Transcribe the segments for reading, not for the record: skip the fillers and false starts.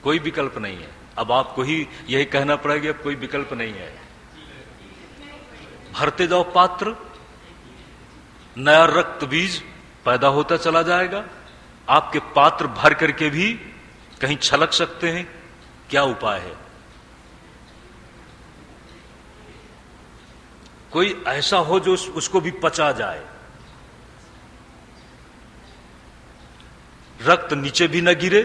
कोई विकल्प नहीं है। अब आपको ही यही कहना पड़ेगा, अब कोई विकल्प नहीं है। भरते जाओ पात्र, नया रक्त बीज पैदा होता चला जाएगा। आपके पात्र भर करके भी कहीं छलक सकते हैं। क्या उपाय है? कोई ऐसा हो जो उसको भी पचा जाए, रक्त नीचे भी न गिरे,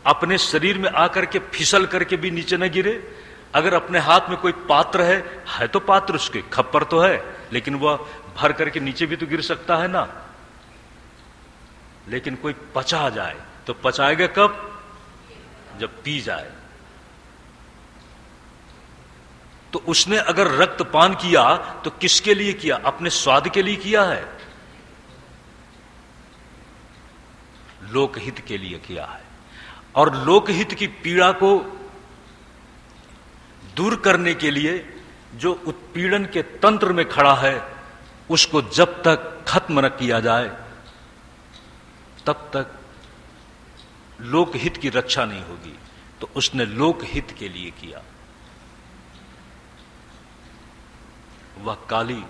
अपने शरीर में आकर के फिसल करके भी नीचे न गिरे। अगर अपने हाथ में कोई पात्र है तो पात्र उसके खप्पर तो है, लेकिन वह भर करके नीचे भी तो गिर सकता है ना। लेकिन कोई पचा जाए तो पचाएगा कब? जब पी जाए। तो उसने अगर रक्तपान किया तो किसके लिए किया? अपने स्वाद के लिए किया है, लोकहित के लिए किया है। और लोकहित की पीड़ा को दूर करने के लिए जो उत्पीड़न के तंत्र में खड़ा है, उसको जब तक खत्म न किया जाए तब तक लोकहित की रक्षा नहीं होगी। तो उसने लोकहित के लिए किया। वह काली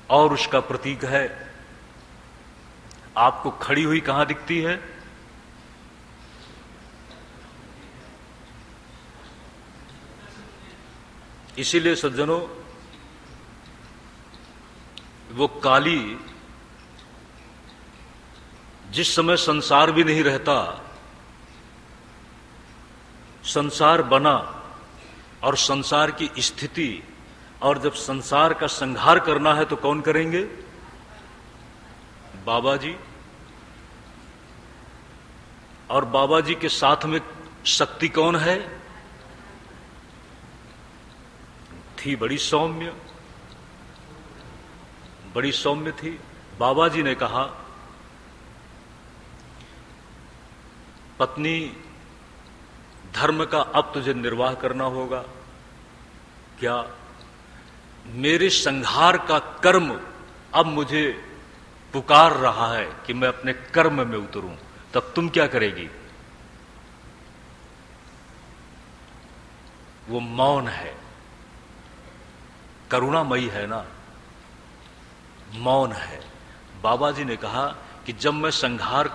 और उसका प्रतीक है। आपको खड़ी हुई कहां दिखती है? इसीलिए सज्जनों, वो काली जिस समय संसार भी नहीं रहता, संसार बना और संसार की स्थिति, और जब संसार का संहार करना है तो कौन करेंगे? बाबा जी। और बाबा जी के साथ में शक्ति कौन है? थी बड़ी सौम्य, बड़ी सौम्य थी। बाबा जी ने कहा, पत्नी धर्म का अब तुझे निर्वाह करना होगा। क्या? मेरे संहार का कर्म अब मुझे पुकार रहा है कि मैं अपने कर्म में उतरूं। तब तुम क्या करेगी? वो मौन है, करुणामयी है ना, मौन है। बाबा जी ने कहा कि जब मैं संहार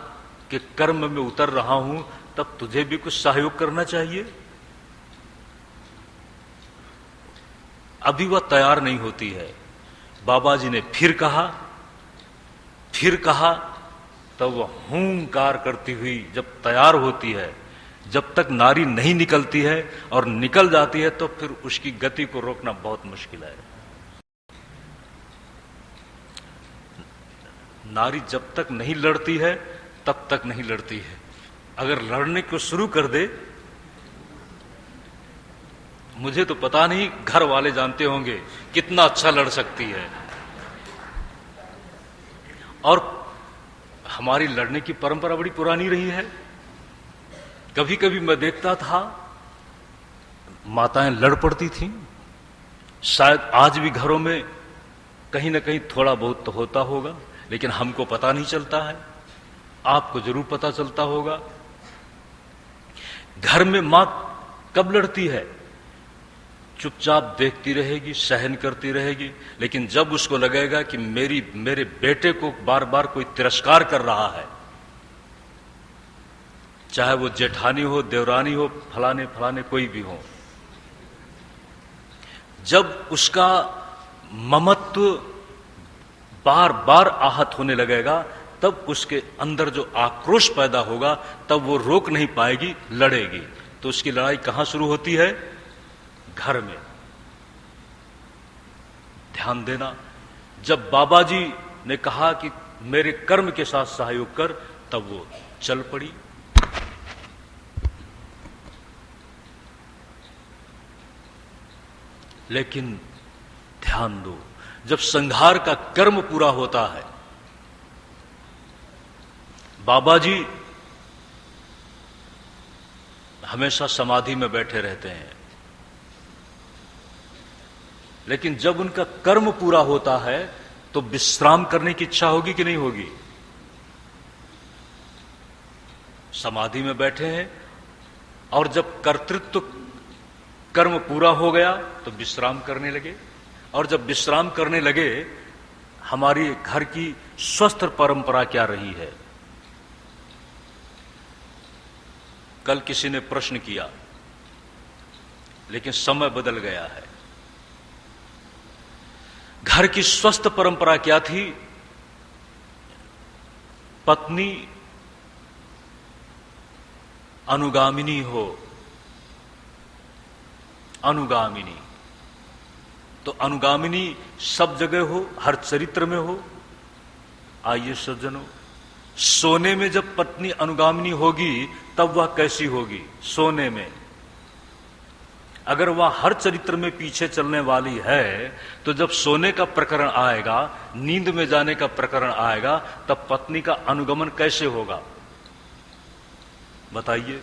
के कर्म में उतर रहा हूं तब तुझे भी कुछ सहयोग करना चाहिए। अभी वह तैयार नहीं होती है। बाबा जी ने फिर कहा, तब वह हूंकार करती हुई जब तैयार होती है, जब तक नारी नहीं निकलती है, और निकल जाती है तो फिर उसकी गति को रोकना बहुत मुश्किल है। नारी जब तक नहीं लड़ती है तब तक नहीं लड़ती है। अगर लड़ने को शुरू कर दे, मुझे तो पता नहीं, घर वाले जानते होंगे कितना अच्छा लड़ सकती है। और हमारी लड़ने की परंपरा बड़ी पुरानी रही है। कभी कभी मैं देखता था माताएं लड़ पड़ती थीं। शायद आज भी घरों में कहीं ना कहीं थोड़ा बहुत तो होता होगा, लेकिन हमको पता नहीं चलता है। आपको जरूर पता चलता होगा। घर में मां कब लड़ती है? चुपचाप देखती रहेगी, सहन करती रहेगी। लेकिन जब उसको लगेगा कि मेरे बेटे को बार बार कोई तिरस्कार कर रहा है, चाहे वो जेठानी हो, देवरानी हो, फलाने फलाने कोई भी हो, जब उसका ममत्व बार बार आहत होने लगेगा, तब उसके अंदर जो आक्रोश पैदा होगा, तब वो रोक नहीं पाएगी, लड़ेगी। तो उसकी लड़ाई कहां शुरू होती है? घर में। ध्यान देना, जब बाबा जी ने कहा कि मेरे कर्म के साथ सहयोग कर, तब वो चल पड़ी। लेकिन ध्यान दो, जब संहार का कर्म पूरा होता है, बाबा जी हमेशा समाधि में बैठे रहते हैं। लेकिन जब उनका कर्म पूरा होता है तो विश्राम करने की इच्छा होगी कि नहीं होगी? समाधि में बैठे हैं, और जब कर्तृत्व कर्म पूरा हो गया तो विश्राम करने लगे, और जब विश्राम करने लगे, हमारी घर की स्वस्थ परंपरा क्या रही है? कल किसी ने प्रश्न किया, लेकिन समय बदल गया है। घर की स्वस्थ परंपरा क्या थी? पत्नी अनुगामिनी हो, अनुगामिनी। तो अनुगामिनी सब जगह हो, हर चरित्र में हो। आइए सज्जनों, सोने में जब पत्नी अनुगामिनी होगी तब वह कैसी होगी? सोने में अगर वह हर चरित्र में पीछे चलने वाली है, तो जब सोने का प्रकरण आएगा, नींद में जाने का प्रकरण आएगा, तब पत्नी का अनुगमन कैसे होगा? बताइए,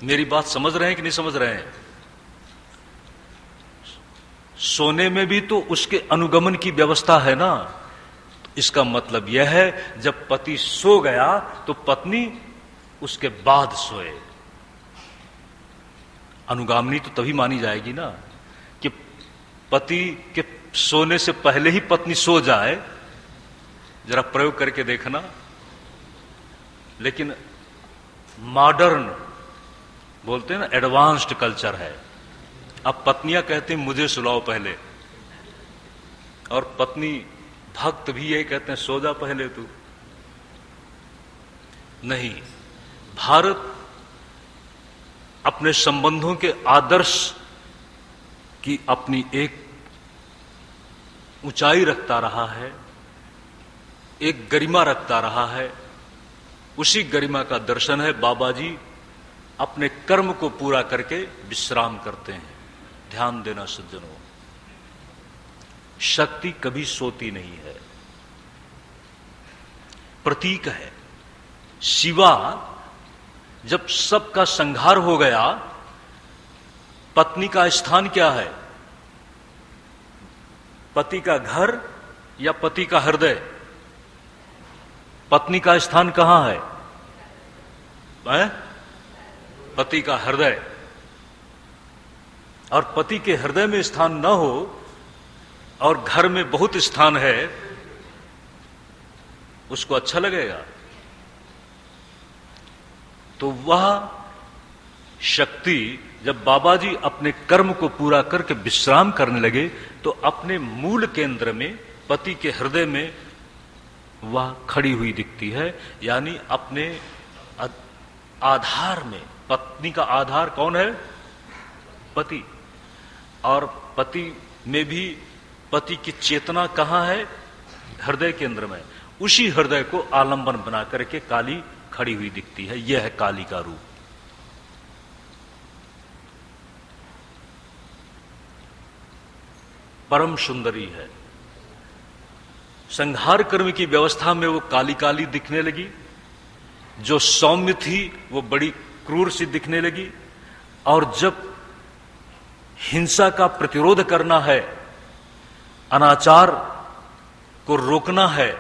मेरी बात समझ रहे हैं कि नहीं समझ रहे हैं? सोने में भी तो उसके अनुगमन की व्यवस्था है ना। तो इसका मतलब यह है, जब पति सो गया तो पत्नी उसके बाद सोए। अनुगामिनी तो तभी मानी जाएगी ना कि पति के सोने से पहले ही पत्नी सो जाए। जरा प्रयोग करके देखना। लेकिन मॉडर्न बोलते हैं ना, एडवांस्ड कल्चर है। अब पत्नियां कहती हैं मुझे सुलाओ पहले, और पत्नी भक्त भी यही कहते हैं सो जा पहले तू। नहीं, भारत अपने संबंधों के आदर्श की अपनी एक ऊंचाई रखता रहा है, एक गरिमा रखता रहा है। उसी गरिमा का दर्शन है, बाबा जी अपने कर्म को पूरा करके विश्राम करते हैं। ध्यान देना सज्जनों, शक्ति कभी सोती नहीं है, प्रतीक है। शिवा जब सबका संहार हो गया, पत्नी का स्थान क्या है? पति का घर या पति का हृदय? पत्नी का स्थान कहां है? पति का हृदय। और पति के हृदय में स्थान न हो और घर में बहुत स्थान है, उसको अच्छा लगेगा? तो वह शक्ति जब बाबा जी अपने कर्म को पूरा करके विश्राम करने लगे, तो अपने मूल केंद्र में, पति के हृदय में वह खड़ी हुई दिखती है। यानी अपने आधार में। पत्नी का आधार कौन है? पति। और पति में भी पति की चेतना कहां है? हृदय केंद्र में। उसी हृदय को आलंबन बना करके काली खड़ी हुई दिखती है। यह है काली का रूप। परम सुंदरी है। संहार कर्म की व्यवस्था में वो काली काली दिखने लगी। जो सौम्य थी वो बड़ी क्रूर सी दिखने लगी। और जब हिंसा का प्रतिरोध करना है, अनाचार को रोकना है,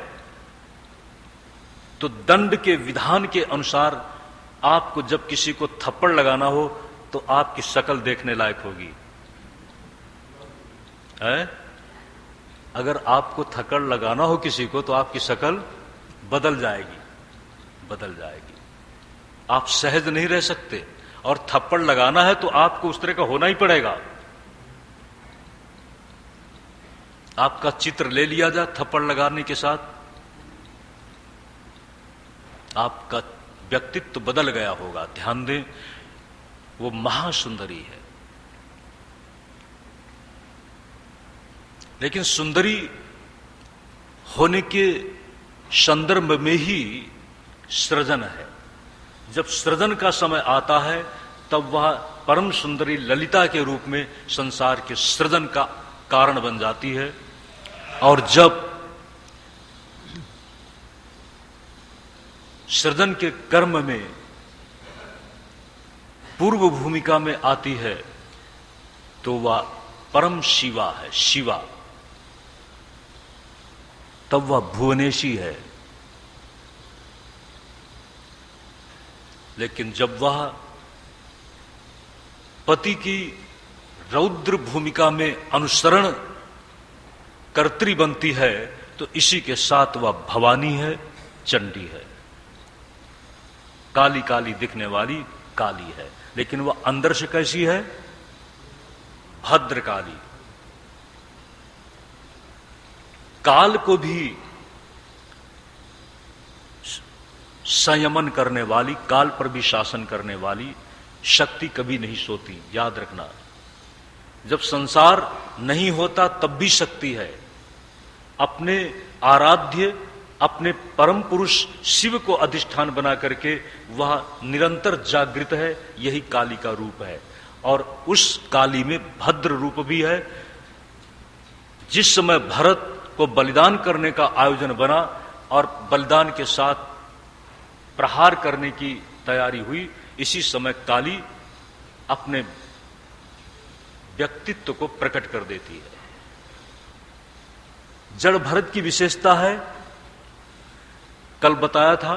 तो दंड के विधान के अनुसार आपको जब किसी को थप्पड़ लगाना हो तो आपकी शक्ल देखने लायक होगी। अगर आपको थप्पड़ लगाना हो किसी को तो आपकी शक्ल बदल जाएगी, बदल जाएगी। आप सहज नहीं रह सकते। और थप्पड़ लगाना है तो आपको उस तरह का होना ही पड़ेगा। आपका चित्र ले लिया जाए थप्पड़ लगाने के साथ, आपका व्यक्तित्व बदल गया होगा। ध्यान दें, वो महासुंदरी है। लेकिन सुंदरी होने के संदर्भ में ही सृजन है। जब सृजन का समय आता है तब वह परम सुंदरी ललिता के रूप में संसार के सृजन का कारण बन जाती है। और जब सृजन के कर्म में पूर्व भूमिका में आती है तो वह परम शिवा है, शिवा। तब वह भुवनेशी है। लेकिन जब वह पति की रौद्र भूमिका में अनुसरण कर्त्री बनती है तो इसी के साथ वह भवानी है, चंडी है। काली काली दिखने वाली काली है, लेकिन वह अंदर से कैसी है? भद्रकाली। काल को भी संयमन करने वाली, काल पर भी शासन करने वाली शक्ति कभी नहीं सोती, याद रखना। जब संसार नहीं होता तब भी शक्ति है। अपने आराध्य, अपने परम पुरुष शिव को अधिष्ठान बना करके वह निरंतर जागृत है। यही काली का रूप है। और उस काली में भद्र रूप भी है। जिस समय भरत को बलिदान करने का आयोजन बना और बलिदान के साथ प्रहार करने की तैयारी हुई, इसी समय काली अपने व्यक्तित्व को प्रकट कर देती है। जड़ भरत की विशेषता है, कल बताया था,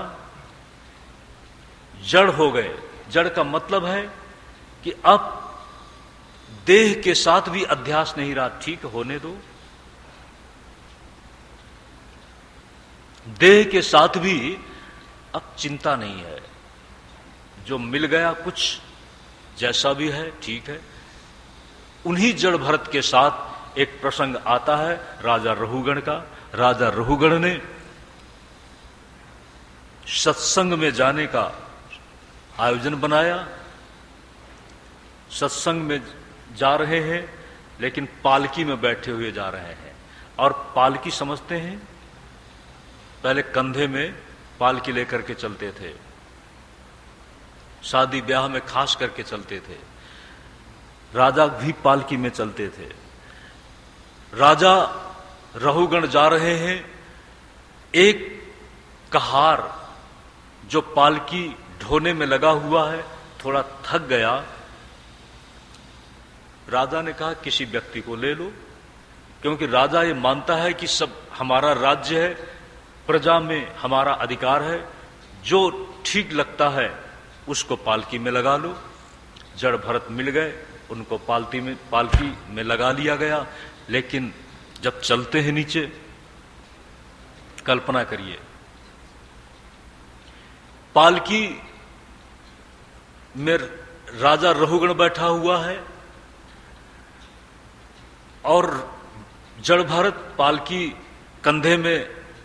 जड़ हो गए। जड़ का मतलब है कि अब देह के साथ भी अध्यास नहीं रहा। ठीक होने दो, देह के साथ भी अब चिंता नहीं है। जो मिल गया कुछ, जैसा भी है ठीक है। उन्हीं जड़ भरत के साथ एक प्रसंग आता है राजा रहुगण का। राजा रहुगण ने सत्संग में जाने का आयोजन बनाया। सत्संग में जा रहे हैं, लेकिन पालकी में बैठे हुए जा रहे हैं। और पालकी समझते हैं, पहले कंधे में पालकी लेकर के चलते थे, शादी ब्याह में खास करके चलते थे। राजा भी पालकी में चलते थे। राजा रहुगण जा रहे हैं। एक कहार जो पालकी ढोने में लगा हुआ है थोड़ा थक गया। राजा ने कहा किसी व्यक्ति को ले लो, क्योंकि राजा ये मानता है कि सब हमारा राज्य है, प्रजा में हमारा अधिकार है, जो ठीक लगता है उसको पालकी में लगा लो। जड़ भरत मिल गए, उनको पालकी में लगा लिया गया। लेकिन जब चलते हैं नीचे, कल्पना करिए, पालकी में राजा रहुगण बैठा हुआ है और जड़ भरत पालकी कंधे में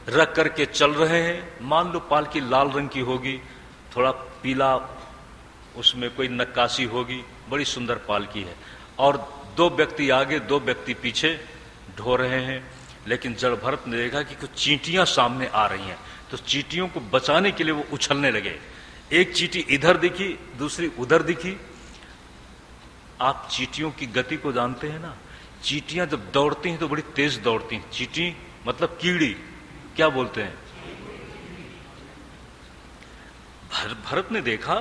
रख करके चल रहे हैं। मान लो पालकी लाल रंग की होगी, थोड़ा पीला उसमें कोई नक्काशी होगी, बड़ी सुंदर पालकी है। और दो व्यक्ति आगे, दो व्यक्ति पीछे ढो रहे हैं। लेकिन जड़ भरत ने देखा कि कुछ चींटियां सामने आ रही हैं, तो चींटियों को बचाने के लिए वो उछलने लगे। एक चींटी इधर दिखी, दूसरी उधर दिखी। आप चींटियों की गति को जानते हैं ना? चींटियां जब दौड़ती हैं तो बड़ी तेज दौड़ती हैं। चींटी मतलब कीड़ी, क्या बोलते हैं? भरत ने देखा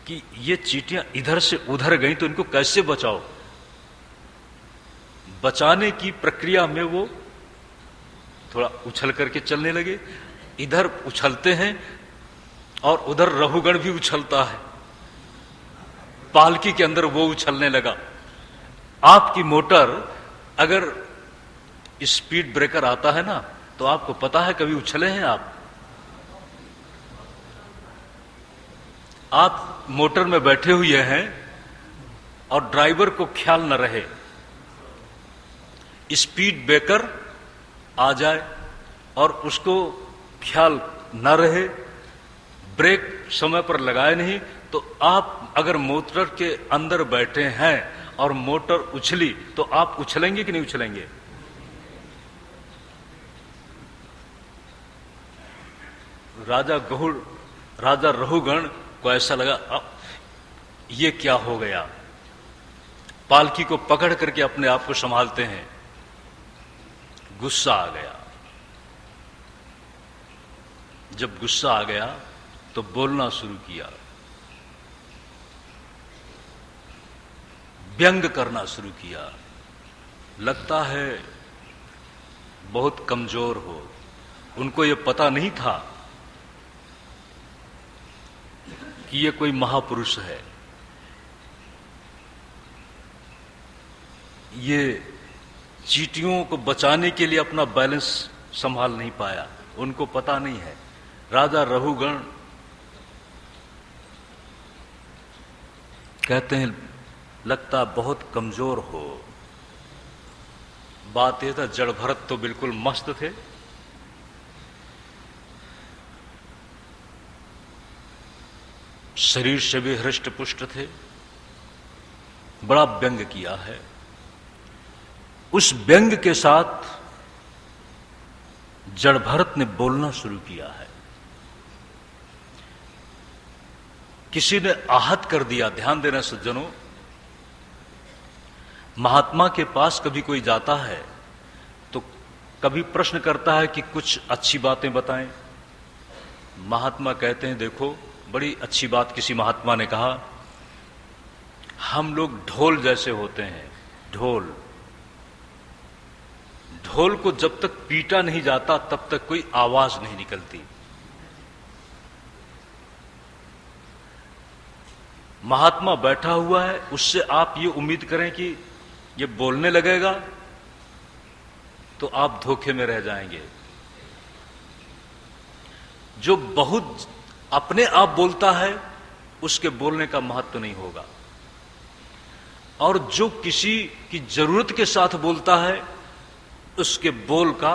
कि ये चींटियां इधर से उधर गई, तो इनको कैसे बचाओ। बचाने की प्रक्रिया में वो थोड़ा उछल करके चलने लगे। इधर उछलते हैं और उधर रहुगण भी उछलता है, पालकी के अंदर वो उछलने लगा। आपकी मोटर अगर स्पीड ब्रेकर आता है ना, तो आपको पता है, कभी उछले हैं आप मोटर में बैठे हुए हैं और ड्राइवर को ख्याल न रहे, स्पीड ब्रेकर आ जाए और उसको ख्याल न रहे, ब्रेक समय पर लगाए नहीं, तो आप अगर मोटर के अंदर बैठे हैं और मोटर उछली तो आप उछलेंगे कि नहीं उछलेंगे? राजा रहुगण को ऐसा लगा अब ये क्या हो गया। पालकी को पकड़ करके अपने आप को संभालते हैं, गुस्सा आ गया। जब गुस्सा आ गया तो बोलना शुरू किया, व्यंग करना शुरू किया। लगता है बहुत कमजोर हो। उनको ये पता नहीं था कि ये कोई महापुरुष है, ये चींटियों को बचाने के लिए अपना बैलेंस संभाल नहीं पाया, उनको पता नहीं है। राजा रहुगण कहते हैं लगता बहुत कमजोर हो। बात यह था जड़ भरत तो बिल्कुल मस्त थे, शरीर से भी हृष्ट पुष्ट थे, बड़ा व्यंग किया है। उस व्यंग के साथ जड़ भरत ने बोलना शुरू किया है। किसी ने आहत कर दिया। ध्यान देना सज्जनों, महात्मा के पास कभी कोई जाता है तो कभी प्रश्न करता है कि कुछ अच्छी बातें बताएं। महात्मा कहते हैं देखो, बड़ी अच्छी बात किसी महात्मा ने कहा, हम लोग ढोल जैसे होते हैं। ढोल ढोल को जब तक पीटा नहीं जाता तब तक कोई आवाज नहीं निकलती। महात्मा बैठा हुआ है, उससे आप ये उम्मीद करें कि ये बोलने लगेगा तो आप धोखे में रह जाएंगे। जो बहुत अपने आप बोलता है उसके बोलने का महत्व नहीं होगा, और जो किसी की जरूरत के साथ बोलता है उसके बोल का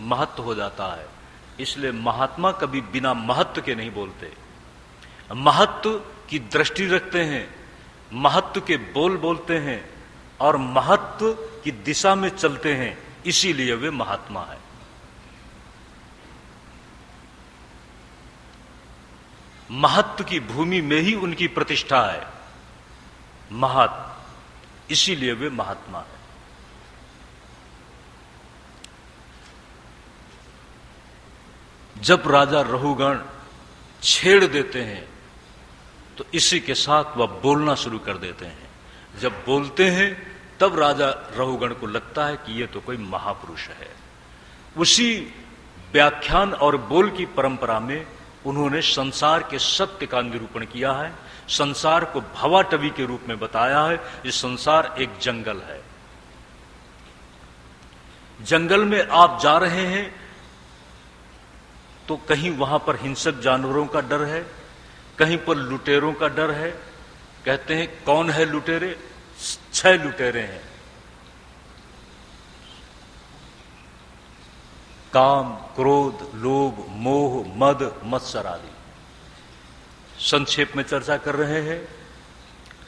महत्व हो जाता है। इसलिए महात्मा कभी बिना महत्व के नहीं बोलते, महत्व की दृष्टि रखते हैं, महत्व के बोल बोलते हैं और महत्व की दिशा में चलते हैं, इसीलिए वे महात्मा है। महत्व की भूमि में ही उनकी प्रतिष्ठा है, महत्व, इसीलिए वे महात्मा है। जब राजा रहुगण छेड़ देते हैं तो इसी के साथ वह बोलना शुरू कर देते हैं। जब बोलते हैं तब राजा रहुगण को लगता है कि यह तो कोई महापुरुष है। उसी व्याख्यान और बोल की परंपरा में उन्होंने संसार के सत्य का निरूपण किया है, संसार को भवाटवी के रूप में बताया है। ये संसार एक जंगल है, जंगल में आप जा रहे हैं तो कहीं वहां पर हिंसक जानवरों का डर है, कहीं पर लुटेरों का डर है। कहते हैं कौन है लुटेरे? 6 लुटेरे हैं, काम, क्रोध, लोभ, मोह, मद, मत्सर आदि। संक्षेप में चर्चा कर रहे हैं।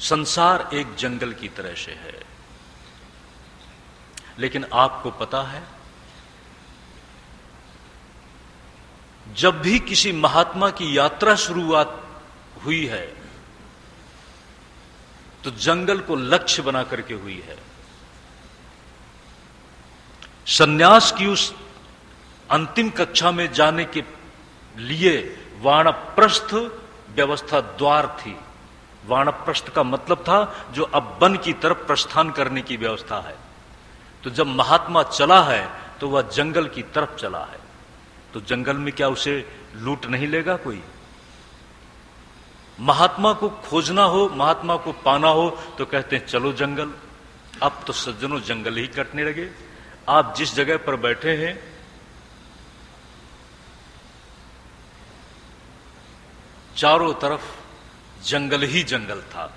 संसार एक जंगल की तरह से है, लेकिन आपको पता है जब भी किसी महात्मा की यात्रा शुरुआत हुई है तो जंगल को लक्ष्य बना करके हुई है। सन्यास की उस अंतिम कक्षा में जाने के लिए वानप्रस्थ व्यवस्था द्वार थी। वानप्रस्थ का मतलब था जो अब वन की तरफ प्रस्थान करने की व्यवस्था है। तो जब महात्मा चला है तो वह जंगल की तरफ चला है। तो जंगल में क्या उसे लूट नहीं लेगा कोई? महात्मा को खोजना हो, महात्मा को पाना हो तो कहते हैं चलो जंगल। अब तो सज्जनों जंगल ही कटने लगे। आप जिस जगह पर बैठे हैं चारों तरफ जंगल ही जंगल था।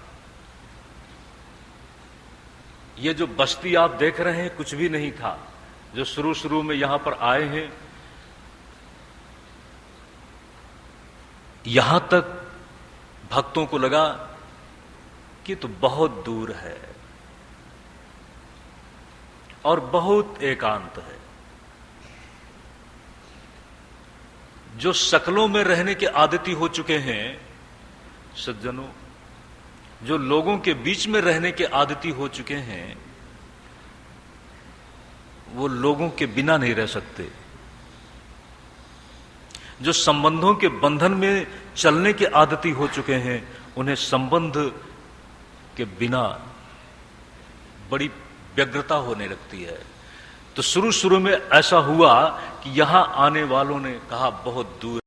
ये जो बस्ती आप देख रहे हैं कुछ भी नहीं था। जो शुरू शुरू में यहां पर आए हैं, यहां तक भक्तों को लगा कि तो बहुत दूर है और बहुत एकांत है। जो शकलों में रहने के आदती हो चुके हैं सज्जनों, जो लोगों के बीच में रहने के आदती हो चुके हैं, वो लोगों के बिना नहीं रह सकते। जो संबंधों के बंधन में चलने के आदती हो चुके हैं, उन्हें संबंध के बिना बड़ी व्यग्रता होने लगती है। तो शुरू शुरू में ऐसा हुआ कि यहां आने वालों ने कहा बहुत दूर